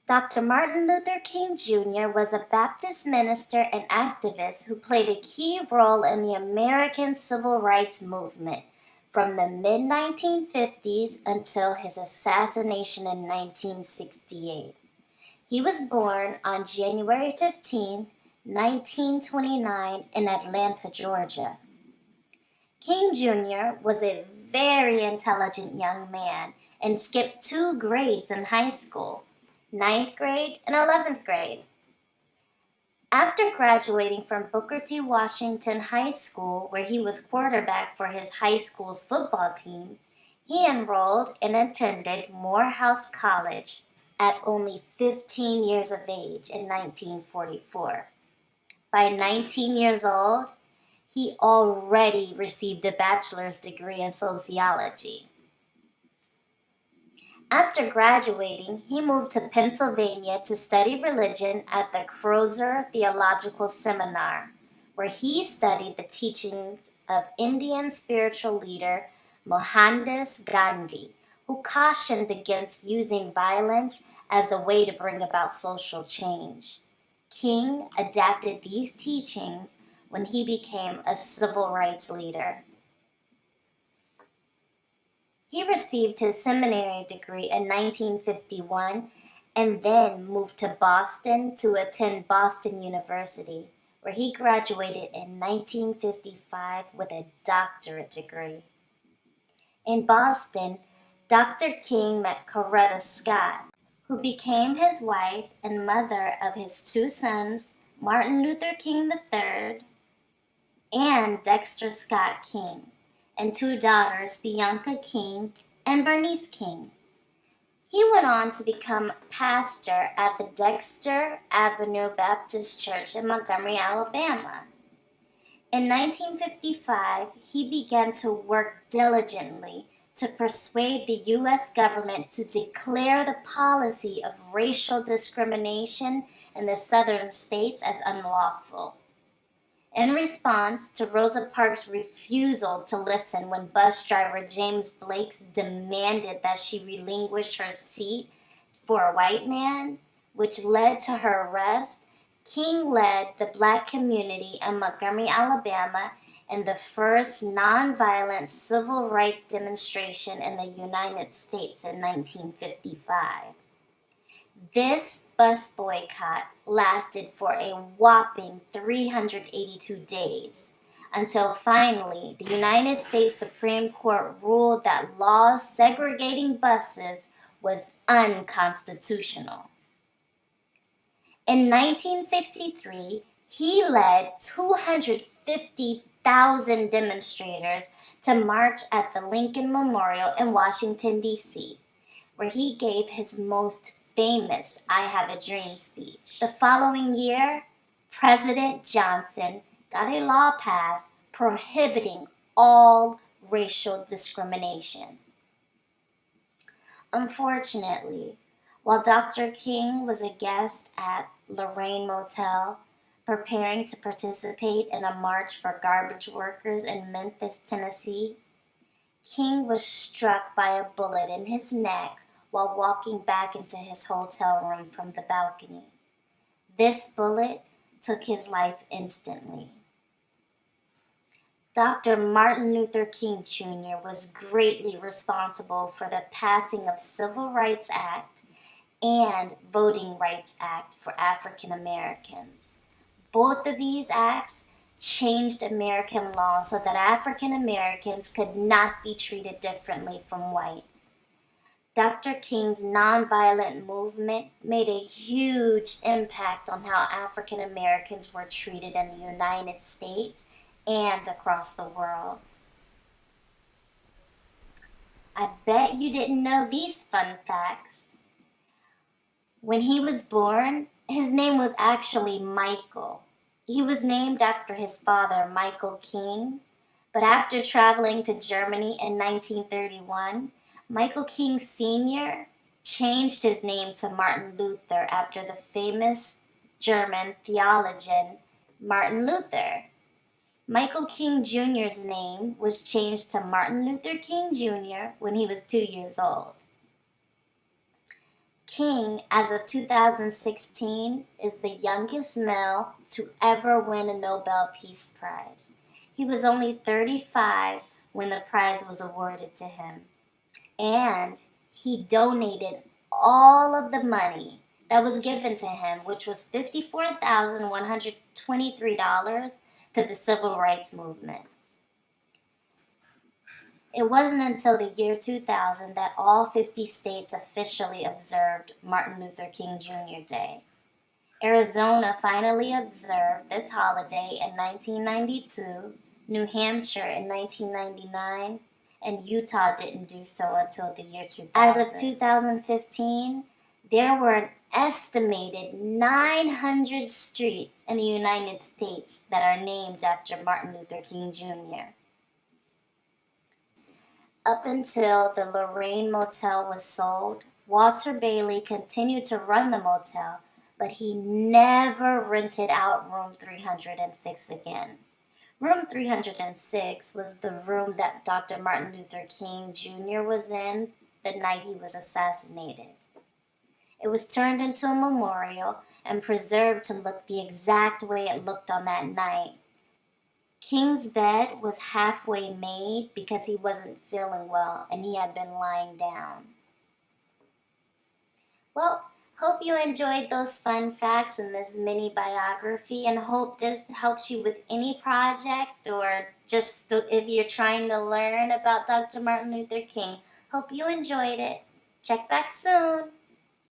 Dr. Martin Luther King Jr. was a Baptist minister and activist who played a key role in the American Civil Rights Movement from the mid-1950s until his assassination in 1968. He was born on January 15, 1929 in Atlanta, Georgia. King Jr. was a very intelligent young man and skipped 2 grades in high school, ninth grade and 11th grade. After graduating from Booker T. Washington High School, where he was quarterback for his high school's football team, he enrolled and attended Morehouse College at only 15 years of age in 1944. By 19 years old, he already received a bachelor's degree in sociology. After graduating, he moved to Pennsylvania to study religion at the Crozer Theological Seminar, where he studied the teachings of Indian spiritual leader Mohandas Gandhi, who cautioned against using violence as a way to bring about social change. King adapted these teachings when he became a civil rights leader. He received his seminary degree in 1951 and then moved to Boston to attend Boston University, where he graduated in 1955 with a doctorate degree. In Boston, Dr. King met Coretta Scott, who became his wife and mother of his 2 sons, Martin Luther King III and Dexter Scott King, and 2 daughters, Bianca King and Bernice King. He went on to become pastor at the Dexter Avenue Baptist Church in Montgomery, Alabama. In 1955, he began to work diligently to persuade the U.S. government to declare the policy of racial discrimination in the southern states as unlawful. In response to Rosa Parks' refusal to listen when bus driver James Blake demanded that she relinquish her seat for a white man, which led to her arrest, King led the Black community in Montgomery, Alabama, in the first nonviolent civil rights demonstration in the United States in 1955. This bus boycott lasted for a whopping 382 days, until finally the United States Supreme Court ruled that laws segregating buses was unconstitutional. In 1963, he led 250,000 demonstrators to march at the Lincoln Memorial in Washington, D.C., where he gave his most famous I Have a Dream speech. The following year, President Johnson got a law passed prohibiting all racial discrimination. Unfortunately, while Dr. King was a guest at Lorraine Motel, preparing to participate in a march for garbage workers in Memphis, Tennessee, King was struck by a bullet in his neck while walking back into his hotel room from the balcony. This bullet took his life instantly. Dr. Martin Luther King Jr. was greatly responsible for the passing of Civil Rights Act and Voting Rights Act for African Americans. Both of these acts changed American law so that African Americans could not be treated differently from whites. Dr. King's nonviolent movement made a huge impact on how African Americans were treated in the United States and across the world. I bet you didn't know these fun facts. When he was born, his name was actually Michael. He was named after his father, Michael King, but after traveling to Germany in 1931, Michael King Sr. changed his name to Martin Luther after the famous German theologian Martin Luther. Michael King Jr.'s name was changed to Martin Luther King Jr. when he was 2 years old. King, as of 2016, is the youngest male to ever win a Nobel Peace Prize. He was only 35 when the prize was awarded to him. And he donated all of the money that was given to him, which was $54,123, to the civil rights movement. It wasn't until the year 2000 that all 50 states officially observed Martin Luther King Jr. Day. Arizona finally observed this holiday in 1992, New Hampshire in 1999, and Utah didn't do so until the year 2000. As of 2015, there were an estimated 900 streets in the United States that are named after Martin Luther King Jr. Up until the Lorraine Motel was sold, Walter Bailey continued to run the motel, but he never rented out room 306 again. Room 306 was the room that Dr. Martin Luther King Jr. was in the night he was assassinated. It was turned into a memorial and preserved to look the exact way it looked on that night. King's bed was halfway made because he wasn't feeling well and he had been lying down. Well, hope you enjoyed those fun facts in this mini biography, and hope this helps you with any project or just if you're trying to learn about Dr. Martin Luther King. Hope you enjoyed it. Check back soon.